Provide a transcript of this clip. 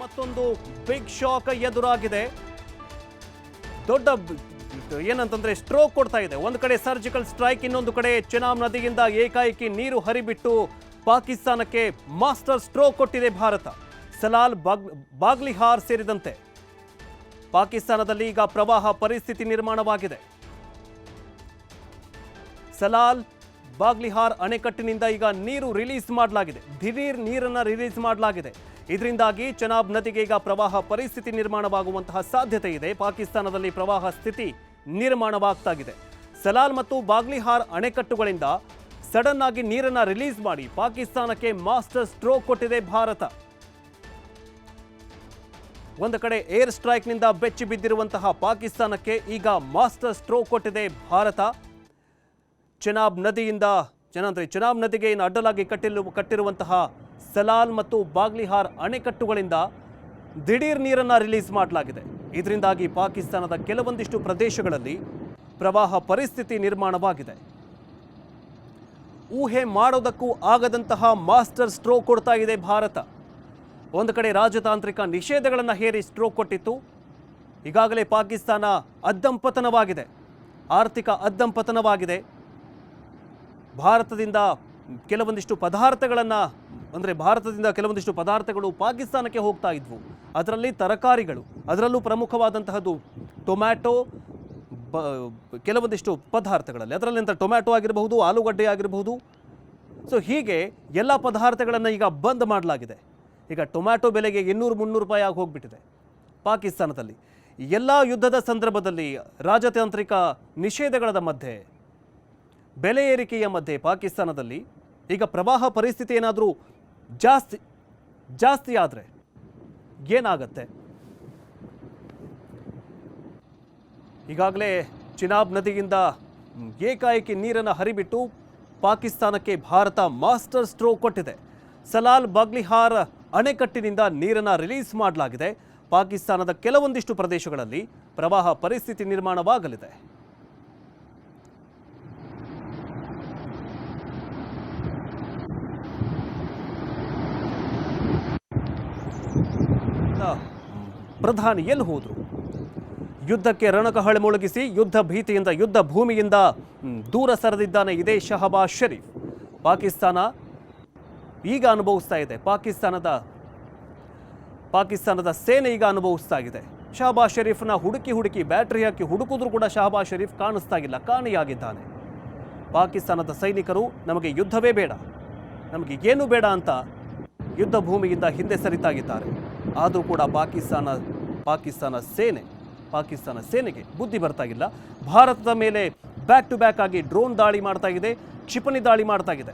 ಮತ್ತೊಂದು big shock ಎದುರಾಗಿದೆ. ದೊಡ್ಡ ಏನಂತಂದ್ರೆ ಸ್ಟ್ರೋಕ್ ಕೊಡ್ತಾ ಇದೆ. ಒಂದು ಕಡೆ ಸರ್ಜಿಕಲ್ ಸ್ಟ್ರೈಕ್, ಇನ್ನೊಂದು ಕಡೆ ಚೆನಾಬ್ ನದಿಯಿಂದ ಏಕಾಏಕಿ ನೀರು ಹರಿಬಿಟ್ಟು ಪಾಕಿಸ್ತಾನಕ್ಕೆ ಮಾಸ್ಟರ್ ಸ್ಟ್ರೋಕ್ ಕೊಟ್ಟಿದೆ ಭಾರತ. ಸಲಾಲ್ ಬಾಗ್ಲಿಹಾರ್ ಸೇರಿದಂತೆ ಪಾಕಿಸ್ತಾನದಲ್ಲಿ ಈಗ ಪ್ರವಾಹ ಪರಿಸ್ಥಿತಿ ನಿರ್ಮಾಣವಾಗಿದೆ. ಸಲಾಲ್ ಬಾಗ್ಲಿಹಾರ್ ಅಣೆಕಟ್ಟಿನಿಂದ ಈಗ ನೀರು ರಿಲೀಸ್ ಮಾಡಲಾಗಿದೆ. ದಿಢೀರ್ ನೀರನ್ನು ರಿಲೀಸ್ ಮಾಡಲಾಗಿದೆ. ಇದರಿಂದಾಗಿ ಚೆನಾಬ್ ನದಿಗೆ ಈಗ ಪ್ರವಾಹ ಪರಿಸ್ಥಿತಿ ನಿರ್ಮಾಣವಾಗುವಂತಹ ಸಾಧ್ಯತೆ ಇದೆ. ಪಾಕಿಸ್ತಾನದಲ್ಲಿ ಪ್ರವಾಹ ಸ್ಥಿತಿ ನಿರ್ಮಾಣವಾಗ್ತಾಗಿದೆ. ಸಲಾಲ್ ಮತ್ತು ಬಾಗ್ಲಿಹಾರ್ ಅಣೆಕಟ್ಟುಗಳಿಂದ ಸಡನ್ ಆಗಿ ನೀರನ್ನು ರಿಲೀಸ್ ಮಾಡಿ ಪಾಕಿಸ್ತಾನಕ್ಕೆ ಮಾಸ್ಟರ್ ಸ್ಟ್ರೋಕ್ ಕೊಟ್ಟಿದೆ ಭಾರತ. ಒಂದು ಕಡೆ ಏರ್ ಸ್ಟ್ರೈಕ್ನಿಂದ ಬೆಚ್ಚಿ ಬಿದ್ದಿರುವಂತಹ ಪಾಕಿಸ್ತಾನಕ್ಕೆ ಈಗ ಮಾಸ್ಟರ್ ಸ್ಟ್ರೋಕ್ ಕೊಟ್ಟಿದೆ ಭಾರತ. ಚೆನಾಬ್ ನದಿಗೆ ಅಡ್ಡಲಾಗಿ ಕಟ್ಟಿರುವಂತಹ ಸಲಾಲ್ ಮತ್ತು ಬಾಗ್ಲಿಹಾರ್ ಅಣೆಕಟ್ಟುಗಳಿಂದ ದಿಢೀರ್ ನೀರನ್ನು ರಿಲೀಸ್ ಮಾಡಲಾಗಿದೆ. ಇದರಿಂದಾಗಿ ಪಾಕಿಸ್ತಾನದ ಕೆಲವೊಂದಿಷ್ಟು ಪ್ರದೇಶಗಳಲ್ಲಿ ಪ್ರವಾಹ ಪರಿಸ್ಥಿತಿ ನಿರ್ಮಾಣವಾಗಿದೆ. ಊಹೆ ಮಾಡೋದಕ್ಕೂ ಆಗದಂತಹ ಮಾಸ್ಟರ್ ಸ್ಟ್ರೋಕ್ ಕೊಡ್ತಾ ಇದೆ ಭಾರತ. ಒಂದು ಕಡೆ ರಾಜತಾಂತ್ರಿಕ ನಿಷೇಧಗಳನ್ನು ಹೇರಿ ಸ್ಟ್ರೋಕ್ ಕೊಟ್ಟಿತ್ತು. ಈಗಾಗಲೇ ಪಾಕಿಸ್ತಾನ ಅಧಃಪತನವಾಗಿದೆ, ಆರ್ಥಿಕ ಅಧಃಪತನವಾಗಿದೆ. ಭಾರತದಿಂದ ಕೆಲವೊಂದಿಷ್ಟು ಪದಾರ್ಥಗಳು ಪಾಕಿಸ್ತಾನಕ್ಕೆ ಹೋಗ್ತಾ ಇದ್ವು. ಅದರಲ್ಲಿ ತರಕಾರಿಗಳು, ಅದರಲ್ಲೂ ಪ್ರಮುಖವಾದಂತಹದ್ದು ಟೊಮ್ಯಾಟೊ, ಕೆಲವೊಂದಿಷ್ಟು ಪದಾರ್ಥಗಳಲ್ಲಿ ಅದರಲ್ಲಿ ಟೊಮ್ಯಾಟೊ ಆಗಿರಬಹುದು, ಆಲೂಗಡ್ಡೆ ಆಗಿರಬಹುದು. ಸೊ ಹೀಗೆ ಎಲ್ಲ ಪದಾರ್ಥಗಳನ್ನು ಈಗ ಬಂದ್ ಮಾಡಲಾಗಿದೆ. ಈಗ ಟೊಮ್ಯಾಟೊ ಬೆಲೆಗೆ 200-300 ರೂಪಾಯಿ ಆಗಿ ಹೋಗ್ಬಿಟ್ಟಿದೆ ಪಾಕಿಸ್ತಾನದಲ್ಲಿ. ಎಲ್ಲ ಯುದ್ಧದ ಸಂದರ್ಭದಲ್ಲಿ ರಾಜತಾಂತ್ರಿಕ ನಿಷೇಧಗಳ ಮಧ್ಯೆ, ಬೆಲೆ ಏರಿಕೆಯ ಮಧ್ಯೆ ಪಾಕಿಸ್ತಾನದಲ್ಲಿ ಈಗ ಪ್ರವಾಹ ಪರಿಸ್ಥಿತಿ ಏನಾದರೂ ಜಾಸ್ತಿ ಆದರೆ ಏನಾಗತ್ತೆ? ಈಗಾಗಲೇ ಚೆನಾಬ್ ನದಿಯಿಂದ ಏಕಾಏಕಿ ನೀರನ್ನು ಹರಿಬಿಟ್ಟು ಪಾಕಿಸ್ತಾನಕ್ಕೆ ಭಾರತ ಮಾಸ್ಟರ್ ಸ್ಟ್ರೋಕ್ ಕೊಟ್ಟಿದೆ. ಸಲಾಲ್ ಬಾಗ್ಲಿಹಾರ್ ಅಣೆಕಟ್ಟಿನಿಂದ ನೀರನ್ನು ರಿಲೀಸ್ ಮಾಡಲಾಗಿದೆ. ಪಾಕಿಸ್ತಾನದ ಕೆಲವೊಂದಿಷ್ಟು ಪ್ರದೇಶಗಳಲ್ಲಿ ಪ್ರವಾಹ ಪರಿಸ್ಥಿತಿ ನಿರ್ಮಾಣವಾಗಲಿದೆ. ಪ್ರಧಾನಿ ಎಲ್ಲಿ ಹೋದ್ರು? ಯುದ್ಧಕ್ಕೆ ರಣಕಹಳೆ ಮೊಳಗಿಸಿ ಯುದ್ಧ ಭೀತಿಯಿಂದ, ಯುದ್ಧ ಭೂಮಿಯಿಂದ ದೂರ ಸರಿದಿದ್ದಾನೆ ಇದೇ ಶಹಬಾಜ್ ಶರೀಫ್. ಪಾಕಿಸ್ತಾನ ಈಗ ಅನುಭವಿಸ್ತಾ ಇದೆ, ಪಾಕಿಸ್ತಾನದ ಸೇನೆ ಈಗ ಅನುಭವಿಸ್ತಾ ಇದೆ. ಶಹಬಾಜ್ ಶರೀಫ್ನ ಹುಡುಕಿ ಬ್ಯಾಟರಿ ಹಾಕಿ ಹುಡುಕಿದ್ರೂ ಕೂಡ ಶಹಬಾಜ್ ಶರೀಫ್ ಕಾಣಿಸ್ತಾ ಇಲ್ಲ, ಕಾಣೆಯಾಗಿದ್ದಾನೆ. ಪಾಕಿಸ್ತಾನದ ಸೈನಿಕರು ನಮಗೆ ಯುದ್ಧವೇ ಬೇಡ, ನಮಗೆ ಏನೂ ಬೇಡ ಅಂತ ಯುದ್ಧ ಭೂಮಿಯಿಂದ ಹಿಂದೆ ಸರಿತಾಗಿದ್ದಾರೆ. ಆದರೂ ಕೂಡ ಪಾಕಿಸ್ತಾನ ಸೇನೆಗೆ ಬುದ್ಧಿ ಬರ್ತಾಗಿಲ್ಲ. ಭಾರತದ ಮೇಲೆ ಬ್ಯಾಕ್ ಟು ಬ್ಯಾಕ್ ಆಗಿ ಡ್ರೋನ್ ದಾಳಿ ಮಾಡ್ತಾ ಇದೆ, ಕ್ಷಿಪಣಿ ದಾಳಿ ಮಾಡ್ತಾ ಇದೆ.